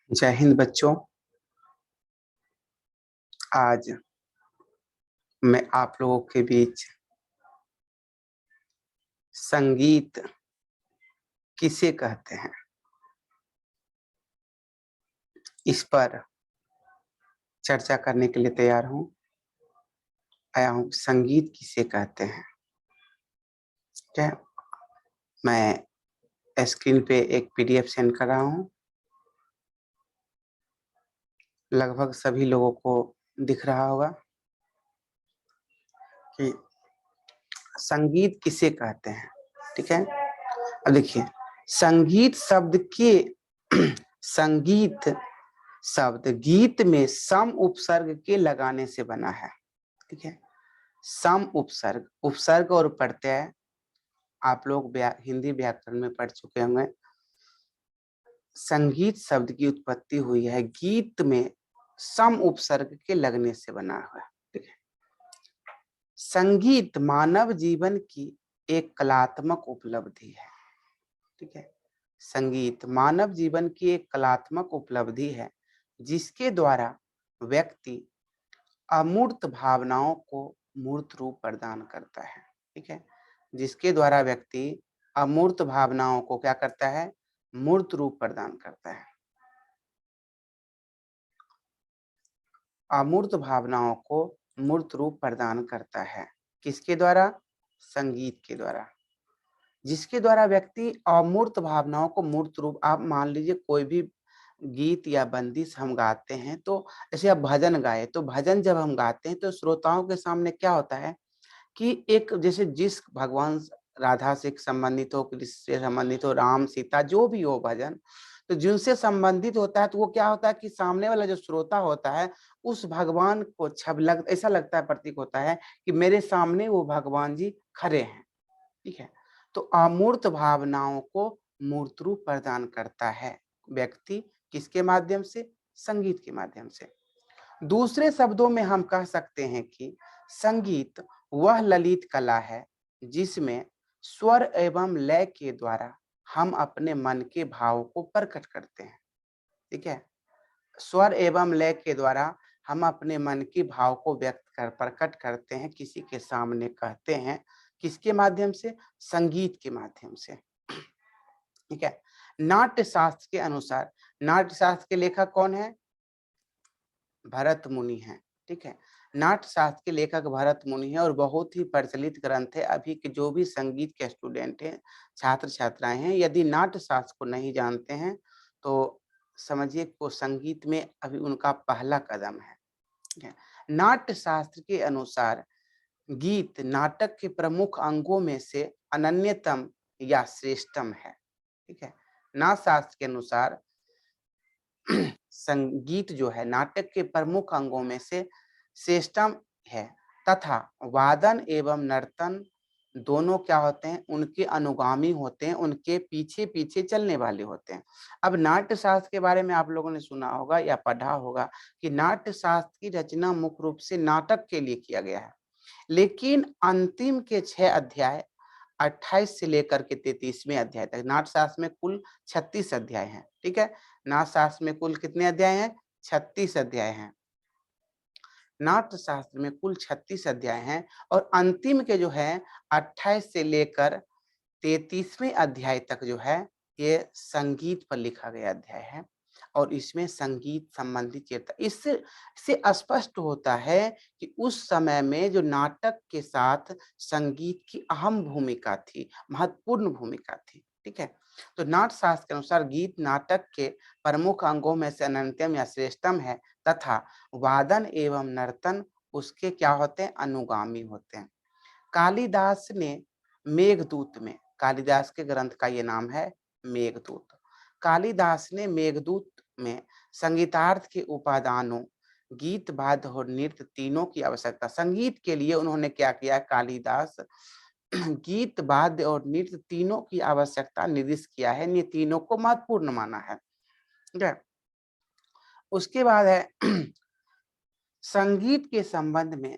जय हिंद बच्चों। आज मैं आप लोगों के बीच संगीत किसे कहते हैं इस पर चर्चा करने के लिए तैयार हूँ। आया हूँ संगीत किसे कहते हैं। ठीक है, मैं स्क्रीन पे एक पीडीएफ सेंड कर रहा हूँ। लगभग सभी लोगों को दिख रहा होगा कि संगीत किसे कहते हैं। ठीक है, अब देखिए संगीत शब्द के संगीत शब्द गीत में सम उपसर्ग के लगाने से बना है। ठीक है, सम उपसर्ग, उपसर्ग और प्रत्यय आप लोग हिंदी व्याकरण में पढ़ चुके होंगे। संगीत शब्द की उत्पत्ति हुई है गीत में सम उपसर्ग के लगने से बना हुआ है। ठीक है, संगीत मानव जीवन की एक कलात्मक उपलब्धि है। ठीक है, संगीत मानव जीवन की एक कलात्मक उपलब्धि है जिसके द्वारा व्यक्ति अमूर्त भावनाओं को मूर्त रूप प्रदान करता है। ठीक है, जिसके द्वारा व्यक्ति अमूर्त भावनाओं को क्या करता है, मूर्त रूप प्रदान करता है। अमूर्त भावनाओं को मूर्त रूप प्रदान करता है किसके द्वारा, संगीत के द्वारा, जिसके द्वारा व्यक्ति अमूर्त भावनाओं को मूर्त रूप। आप मान लीजिए कोई भी गीत या बंदिश हम गाते हैं, तो जैसे आप भजन गाए, तो भजन जब हम गाते हैं तो श्रोताओं के सामने क्या होता है कि एक जैसे जिस भगवान राधा से संबंधित हो, कृष्ण से संबंधित हो, राम सीता जो भी हो भजन, तो जिनसे संबंधित होता है तो वो क्या होता है कि सामने वाला जो श्रोता होता है उस भगवान को ऐसा लगता है, प्रतीक होता है कि मेरे सामने वो भगवान जी खड़े हैं। ठीक है, तो अमूर्त भावनाओं को मूर्त रूप प्रदान करता है व्यक्ति किसके माध्यम से, संगीत के माध्यम से। दूसरे शब्दों में हम कह सकते हैं कि संगीत वह ललित कला है जिसमें स्वर एवं लय के द्वारा हम अपने मन के भाव को प्रकट करते हैं। ठीक है, स्वर एवं लय के द्वारा हम अपने मन के भाव को प्रकट करते हैं, किसी के सामने कहते हैं, किसके माध्यम से, संगीत के माध्यम से। ठीक है, नाट्य शास्त्र के अनुसार, नाट्य शास्त्र के लेखक कौन है, भरत मुनि है। ठीक है, नाट्य शास्त्र के लेखक भरत मुनि है और बहुत ही प्रचलित ग्रंथ है। अभी के जो भी संगीत के स्टूडेंट हैं, छात्र छात्राएं हैं, यदि नाट्य शास्त्र को नहीं जानते हैं तो समझिए को संगीत में अभी उनका पहला कदम है। ठीक है, नाट्य शास्त्र के अनुसार गीत नाटक के प्रमुख अंगों में से अनन्यतम या श्रेष्ठतम है। ठीक है, नाट्य शास्त्र के अनुसार संगीत जो है नाटक के प्रमुख अंगों में से श्रेष्ठतम है तथा वादन एवं नर्तन दोनों क्या होते हैं, उनके अनुगामी होते हैं, उनके पीछे पीछे चलने वाले होते हैं। अब नाट्य शास्त्र के बारे में आप लोगों ने सुना होगा या पढ़ा होगा कि नाट्य शास्त्र की रचना मुख्य रूप से नाटक के लिए किया गया है, लेकिन अंतिम के 6 अध्याय 28 से लेकर के 33वें अध्याय तक, नाट्यशास्त्र में कुल 36 अध्याय हैं। ठीक है, नाट्यशास्त्र में कुल कितने अध्याय हैं, 36 अध्याय हैं। नाट्य शास्त्र में कुल 36 अध्याय हैं और अंतिम के जो है 28 से लेकर 33वें अध्याय तक जो है ये संगीत पर लिखा गया अध्याय है और इसमें संगीत संबंधी चेतना, इससे स्पष्ट होता है कि उस समय में जो नाटक के साथ संगीत की अहम भूमिका थी, महत्वपूर्ण भूमिका थी। ठीक है, तो नाट्य शास्त्र के अनुसार गीत नाटक के प्रमुख अंगों में से अनन्यतम या श्रेष्ठतम है तथा वादन एवं नर्तन उसके क्या होते हैं, अनुगामी होते हैं। कालिदास ने मेघदूत में, कालिदास के ग्रंथ का ये नाम है मेघदूत, कालिदास ने मेघदूत में संगीतार्थ के उपादानों गीत वाद्य और नृत्य तीनों की आवश्यकता, संगीत के लिए उन्होंने क्या किया, कालिदास गीत वाद्य और नृत्य तीनों की आवश्यकता निर्दिष्ट किया है, ये तीनों को महत्वपूर्ण माना है। ठीक है, उसके बाद है संगीत के संबंध में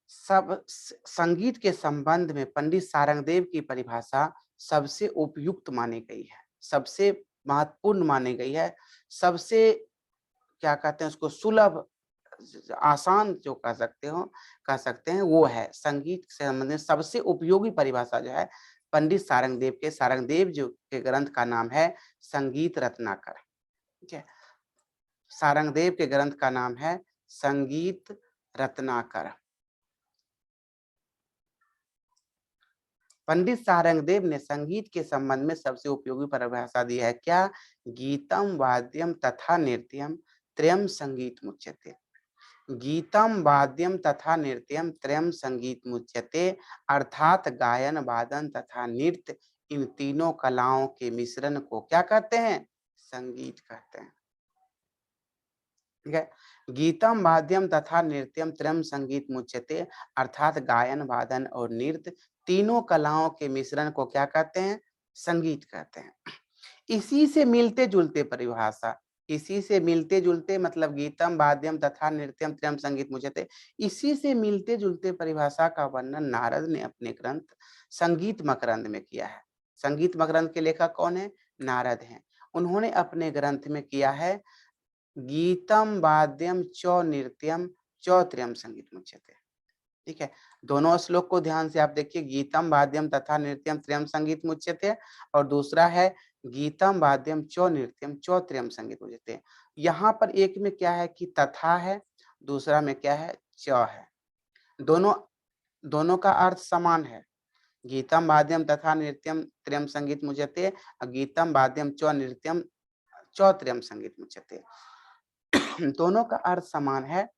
संगीत के संबंध में पंडित सारंगदेव की परिभाषा सबसे उपयुक्त मानी गई है, सबसे महत्वपूर्ण मानी गई है। सबसे क्या कहते हैं उसको सुलभ आसान जो कह सकते हैं वो है। संगीत से संबंधित सबसे उपयोगी परिभाषा जो है पंडित सारंगदेव जो के ग्रंथ का नाम है संगीत रत्नाकर। ठीक है, सारंगदेव के ग्रंथ का नाम है संगीत रत्नाकर। पंडित सारंगदेव ने संगीत के संबंध में सबसे उपयोगी परिभाषा दी है क्या? गीतम वाद्यम तथा नृत्यम त्रयम संगीत मुच्यते। गीतम वाद्यम तथा नृत्यम त्रयम संगीत मुच्यते, अर्थात गायन वादन तथा नृत्य इन तीनों कलाओं के मिश्रण को क्या कहते हैं? संगीत कहते हैं। ठीक है, गीतम वाद्यम तथा नृत्यम त्रयम संगीत मुच्यते, अर्थात गायन वादन और नृत्य तीनों कलाओं के मिश्रण को क्या कहते हैं? संगीत कहते हैं। इसी से मिलते जुलते परिभाषा, इसी से मिलते जुलते मतलब गीतम वाद्यम तथा नृत्यम त्रयम संगीत मुच्यते, इसी से मिलते जुलते परिभाषा का वर्णन नारद ने अपने ग्रंथ संगीत मकरंद में किया है। संगीत मकरंद के लेखक कौन है? नारद हैं। उन्होंने अपने ग्रंथ में किया है गीतम वाद्यम च नृत्यम च त्रयम संगीत मुच्यते। ठीक है, दोनों श्लोक को ध्यान से आप देखिए, गीतम वाद्यम तथा नृत्यम त्रयम संगीत मुच्यते, और दूसरा है गीतम वाद्यम च नृत्यम च त्रयम संगीत मुच्यते। यहाँ पर एक में क्या है कि तथा है, दूसरा में क्या है? च है। दोनों का अर्थ समान है। गीतम वाद्यम तथा नृत्यम त्रयम संगीत मुच्यते, गीतम वाद्यम च नृत्यम च त्रयम संगीत मुच्यते। दोनों का अर्थ समान है।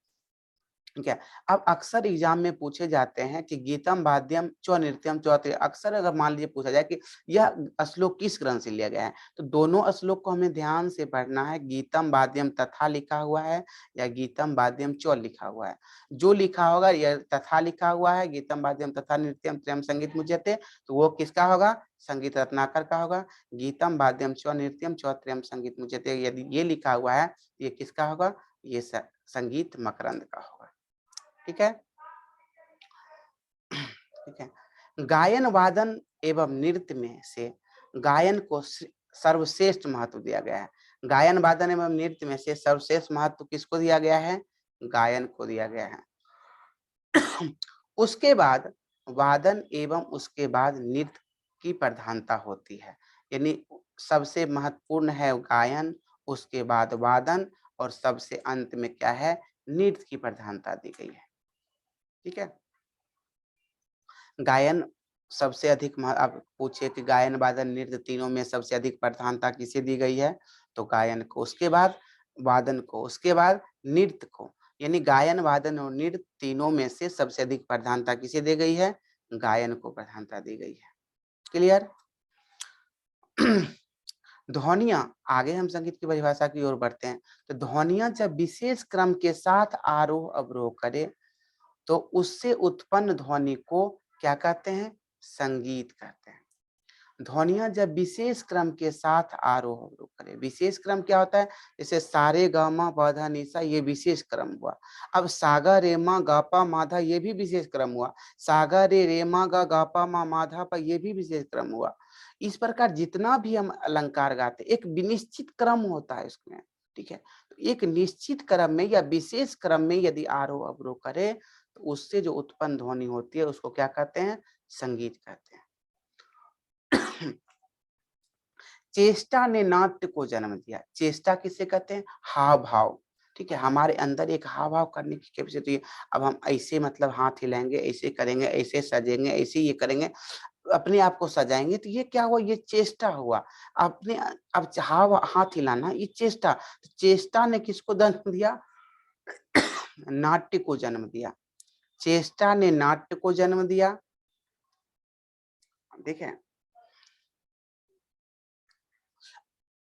ठीक है, अब अक्सर एग्जाम में पूछे जाते हैं कि गीतम वाद्यम च नृत्यम च त्रयम, अक्सर अगर मान लीजिए पूछा जाए कि यह श्लोक किस ग्रंथ से लिया गया है, तो दोनों श्लोक को हमें ध्यान से पढ़ना है। गीतम वाद्यम तथा लिखा हुआ है या गीतम वाद्यम च लिखा हुआ है। जो लिखा होगा या तथा लिखा हुआ है, गीतम वाद्यम तथा नृत्यम त्रयम संगीत मुच्यते, तो वो किसका होगा? संगीत रत्नाकर का होगा। गीतम वाद्यम च नृत्यम च त्रयम संगीत मुच्यते यदि ये लिखा हुआ है, ये किसका होगा? ये संगीत मकरंद का होगा। ठीक है, ठीक है। गायन वादन एवं नृत्य में से गायन को सर्वश्रेष्ठ महत्व दिया गया है। गायन वादन एवं नृत्य में से सर्वश्रेष्ठ महत्व किसको दिया गया है? गायन को दिया गया है। उसके बाद वादन एवं उसके बाद नृत्य की प्रधानता होती है, यानी सबसे महत्वपूर्ण है गायन, उसके बाद वादन, और सबसे अंत में क्या है? नृत्य की प्रधानता दी गई है। ठीक है, गायन सबसे अधिक आप पूछे कि गायन वादन नृत्य तीनों में सबसे अधिक प्रधानता किसे दी गई है, तो गायन को, उसके बाद वादन को, उसके बाद नृत्य को, यानी गायन वादन और नृत्य तीनों में से सबसे अधिक प्रधानता किसे दी गई है? गायन को प्रधानता दी गई है। क्लियर? ध्वनियां, आगे हम संगीत की परिभाषा की ओर बढ़ते हैं। तो ध्वनियां जब विशेष क्रम के साथ आरोह अवरोह करे तो उससे उत्पन्न ध्वनि को क्या कहते हैं? संगीत कहते हैं। ध्वनियां जब विशेष क्रम के साथ आरोह अवरोह करें, विशेष क्रम क्या होता है? जैसे सारे गामा पधा निशा, ये विशेष क्रम हुआ। अब सागा रेमा गापा माधा, ये भी विशेष क्रम हुआ। सागा रे रेमा गा गापा मा माधा पा, ये भी विशेष क्रम हुआ। इस प्रकार जितना भी हम अलंकार गाते, एक निश्चित क्रम होता है इसमें। ठीक है, तो एक निश्चित क्रम में या विशेष क्रम में यदि आरोह अवरोह करे तो उससे जो उत्पन्न ध्वनि होती है उसको क्या कहते हैं? संगीत कहते हैं। चेष्टा ने नाट्य को जन्म दिया। चेष्टा किसे कहते हैं? हाव भाव। ठीक है, हमारे अंदर एक हाव भाव करने की कैपेसिटी है। अब हम ऐसे मतलब हाथ हिलाएंगे, ऐसे करेंगे, ऐसे सजेंगे, ऐसे ये करेंगे, अपने आप को सजाएंगे, तो ये क्या हुआ? ये चेष्टा हुआ। अपने अब हाव हाथ हिलाना ये चेष्टा, चेष्टा ने किसको जन्म दिया? नाट्य को जन्म दिया। चेष्टा ने नाट्य को जन्म दिया। देखें,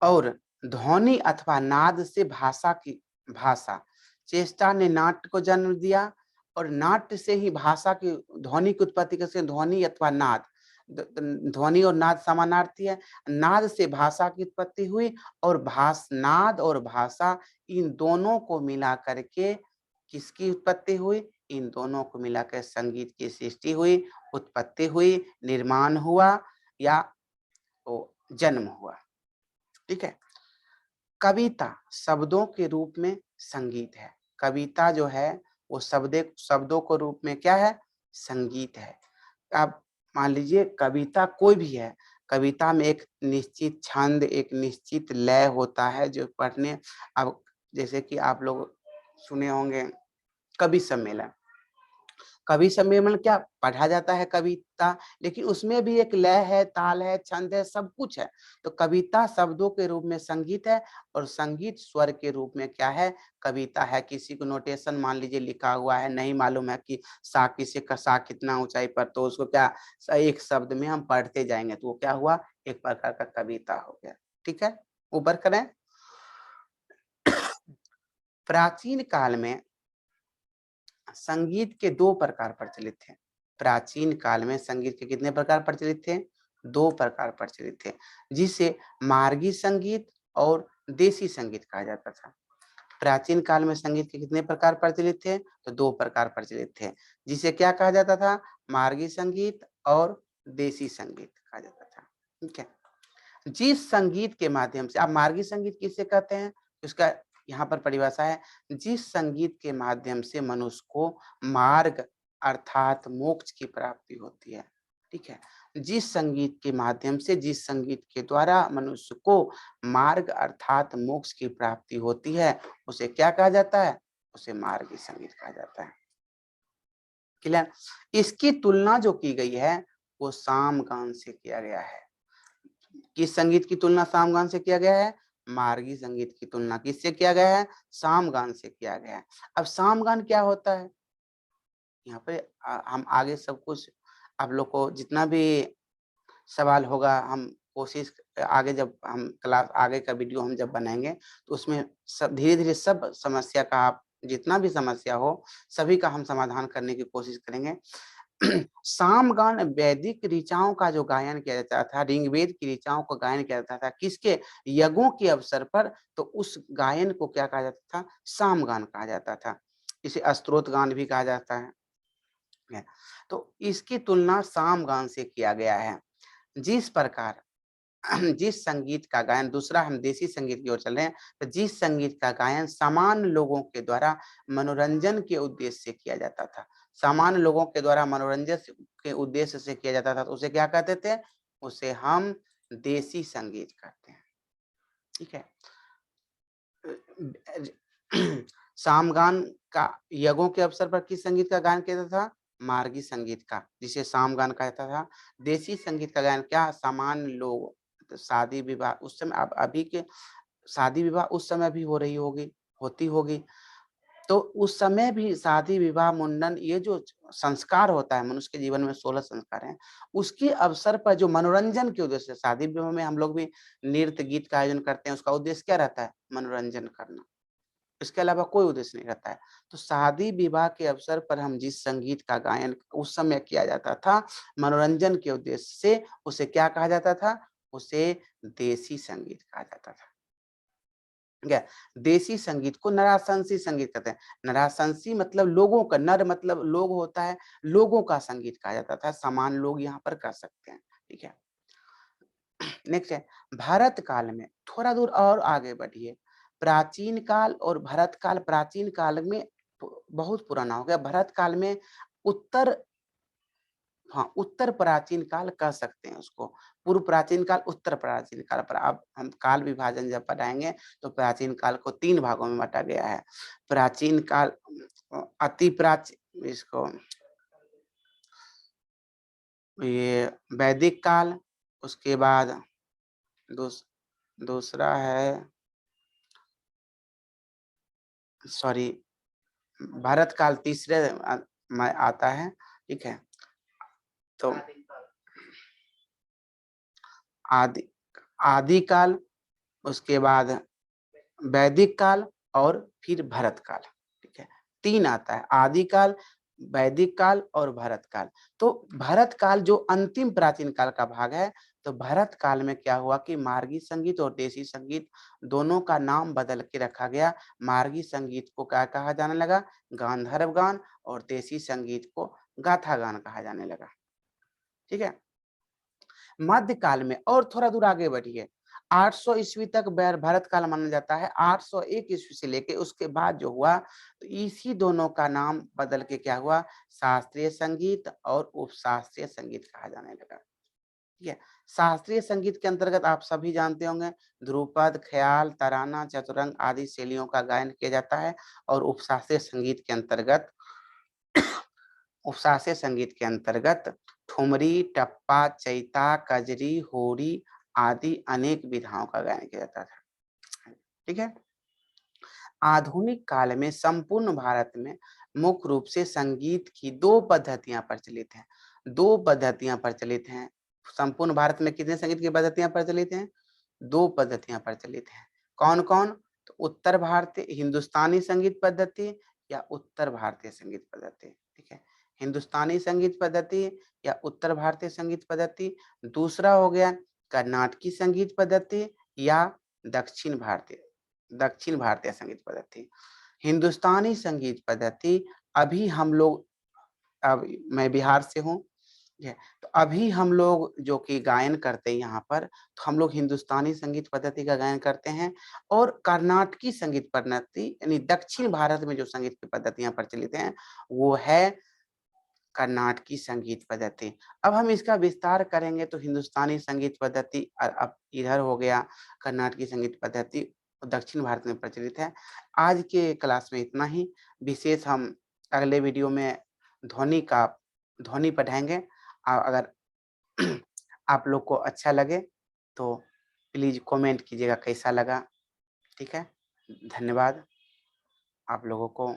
और ध्वनि अथवा नाद से भाषा, चेष्टा ने नाट्य को जन्म दिया, और नाट्य से ही भाषा की ध्वनि की उत्पत्ति कैसे? ध्वनि अथवा नाद, ध्वनि और नाद समानार्थी है। नाद से भाषा की उत्पत्ति हुई, और नाद और भाषा इन दोनों को मिला करके किसकी उत्पत्ति हुई? इन दोनों को मिलाकर संगीत की सृष्टि हुई, उत्पत्ति हुई, निर्माण हुआ या तो जन्म हुआ। ठीक है, कविता शब्दों के रूप में संगीत है। कविता जो है वो शब्दों के रूप में क्या है? संगीत है। आप मान लीजिए कविता कोई भी है, कविता में एक निश्चित छंद, एक निश्चित लय होता है जो पढ़ने, अब जैसे कि आप लोग सुने होंगे कवि सम्मेलन। कवि सम्मेलन क्या पढ़ा जाता है कविता, लेकिन उसमें भी एक लय है, ताल है, छंद है, सब कुछ है। तो कविता शब्दों के रूप में संगीत है और संगीत स्वर के रूप में क्या है? कविता है। किसी को नोटेशन मान लीजिए लिखा हुआ है, नहीं मालूम है कि सा किसे का सा कितना ऊंचाई पर, तो उसको क्या एक शब्द में हम पढ़ते जाएंगे, तो वो क्या हुआ? एक प्रकार का कविता हो गया। ठीक है, ऊपर करें। प्राचीन काल में संगीत के दो प्रकार प्रचलित थे। प्राचीन काल में संगीत के कितने प्रकार प्रचलित थे? दो प्रकार प्रचलित थे, जिसे मार्गी संगीत और देसी संगीत कहा जाता था। प्राचीन काल में संगीत के कितने प्रकार प्रचलित थे? तो दो प्रकार प्रचलित थे, जिसे क्या कहा जाता था? मार्गी संगीत और देसी संगीत कहा जाता था। ठीक है, जिस संगीत के माध्यम से, आप मार्गी संगीत किसे कहते हैं? उसका यहाँ पर परिभाषा है, जिस संगीत के माध्यम से मनुष्य को मार्ग अर्थात मोक्ष की प्राप्ति होती है। ठीक है, जिस संगीत के माध्यम से, जिस संगीत के द्वारा मनुष्य को मार्ग अर्थात मोक्ष की प्राप्ति होती है, उसे क्या कहा जाता है? उसे मार्गी संगीत कहा जाता है। क्लियर? इसकी तुलना जो की गई है वो सामगान से किया गया है। किस संगीत की तुलना सामगान से किया गया है? मार्गी संगीत की तुलना किससे किया गया है? सामगान से किया गया है। अब सामगान क्या होता है? यहाँ पे हम आगे सब कुछ आप लोग को जितना भी सवाल होगा, हम कोशिश आगे जब हम क्लास आगे का वीडियो हम जब बनाएंगे तो उसमें सब धीरे-धीरे सब समस्या का, आप जितना भी समस्या हो सभी का हम समाधान करने की कोशिश करेंगे। सामगान वैदिक ऋचाओं का जो गायन किया जाता था, ऋग्वेद की ऋचाओं का गायन किया जाता था, किसके? यज्ञों के अवसर पर, तो उस गायन को क्या कहा जाता था? सामगान कहा जाता था। इसे स्तोत्र गान भी कहा जाता है। तो इसकी तुलना सामगान से किया गया है। जिस प्रकार जिस संगीत का गायन, दूसरा हम देसी संगीत की ओर चल रहे हैं, तो जिस संगीत का गायन सामान्य लोगों के द्वारा मनोरंजन के उद्देश्य से किया जाता था, सामान्य लोगों के द्वारा मनोरंजन के उद्देश्य से किया जाता था, तो उसे क्या कहते थे? उसे हम देसी संगीत कहते हैं। ठीक है, सामगान का यज्ञों के अवसर पर किस संगीत का गायन किया जाता था? मार्गी संगीत का, जिसे सामगान कहा जाता था। देसी संगीत का गायन क्या? सामान्य लोग, तो शादी विवाह उस समय, अब अभी के शादी विवाह उस समय भी हो रही होगी, होती होगी, तो उस समय भी शादी विवाह मुंडन, ये जो संस्कार होता है मनुष्य के जीवन में, 16 संस्कार हैं, उसके अवसर पर जो मनोरंजन के उद्देश्य से, शादी विवाह में हम लोग भी नृत्य गीत का आयोजन करते हैं, उसका उद्देश्य क्या रहता है? मनोरंजन करना, इसके अलावा कोई उद्देश्य नहीं रहता है। तो शादी विवाह के अवसर पर हम जिस संगीत का गायन उस समय किया जाता था मनोरंजन के उद्देश्य से, उसे क्या कहा जाता था? उसे देसी संगीत कहा जाता था। ठीक है, देसी संगीत को नराशंसी संगीत कहते हैं। नराशंसी मतलब लोगों का, नर मतलब लोग होता है, लोगों का संगीत कहा जाता था, सामान्य लोग यहाँ पर कर सकते हैं। ठीक है, नेक्स्ट है भारत काल में। थोड़ा दूर और आगे बढ़िए। प्राचीन काल और भरत काल, प्राचीन काल में बहुत पुराना हो गया। भरत काल में उत्तर, हाँ उत्तर प्राचीन काल कह सकते हैं उसको। पूर्व प्राचीन काल, उत्तर प्राचीन काल पर अब हम काल विभाजन जब पढ़ाएंगे तो प्राचीन काल को 3 भागों में बांटा गया है। प्राचीन काल, अति प्राचीन, इसको ये वैदिक काल, उसके बाद दूस, दूसरा है, सॉरी, भारत काल तीसरे में आता है। ठीक है, तो आदि आदि काल, उसके बाद वैदिक काल और फिर भरत काल। ठीक है, 3 आता है, आदि काल, वैदिक काल और भरत काल। तो भरत काल जो अंतिम प्राचीन काल का भाग है, तो भरत काल में क्या हुआ कि मार्गी संगीत और देसी संगीत दोनों का नाम बदल के रखा गया। मार्गी संगीत को क्या कहा जाने लगा? गांधर्व गान, और देसी संगीत को गाथा गान कहा जाने लगा। ठीक है, मध्यकाल में और थोड़ा दूर आगे बढ़िए। 800 ईस्वी तक भरत काल माना जाता है। 801 ईस्वी से लेके उसके बाद जो हुआ तो इसी दोनों का नाम बदल के क्या हुआ, शास्त्रीय संगीत और उपशास्त्रीय संगीत कहा जाने लगा। ठीक है, शास्त्रीय संगीत के अंतर्गत आप सभी जानते होंगे ध्रुपद, ख्याल, तराना, चतुरंग आदि शैलियों का गायन किया जाता है। और उपशास्त्रीय संगीत के अंतर्गत उपशास्त्रीय संगीत के अंतर्गत ठुमरी, टप्पा, चैता, कजरी, होरी आदि अनेक विधाओं का गायन किया जाता था। ठीक है, आधुनिक काल में संपूर्ण भारत में मुख्य रूप से संगीत की दो पद्धतियां प्रचलित हैं। दो पद्धतियां प्रचलित हैं। संपूर्ण भारत में कितने संगीत की पद्धतियां प्रचलित हैं? दो पद्धतियां प्रचलित हैं। कौन कौन? तो उत्तर भारतीय हिंदुस्तानी संगीत पद्धति या उत्तर भारतीय संगीत पद्धति। ठीक है, हिंदुस्तानी संगीत पद्धति या उत्तर भारतीय संगीत पद्धति। दूसरा हो गया कर्नाटकी संगीत पद्धति या दक्षिण भारतीय संगीत पद्धति। हिंदुस्तानी संगीत पद्धति अभी हम लोग, अब मैं बिहार से हूँ, तो अभी हम लोग जो कि गायन करते हैं यहाँ पर, तो हम लोग हिंदुस्तानी संगीत पद्धति का गायन करते हैं। और कर्नाटकी संगीत पद्धति यानी दक्षिण भारत में जो संगीत की पद्धतियां प्रचलित हैं वो है कर्नाटकी संगीत पद्धति। अब हम इसका विस्तार करेंगे तो हिंदुस्तानी संगीत पद्धति अब इधर हो गया, कर्नाटकी संगीत पद्धति दक्षिण भारत में प्रचलित है। आज के क्लास में इतना ही। विशेष हम अगले वीडियो में ध्वनि पढ़ाएंगे। अगर आप लोग को अच्छा लगे तो प्लीज कमेंट कीजिएगा कैसा लगा। ठीक है, धन्यवाद आप लोगों को।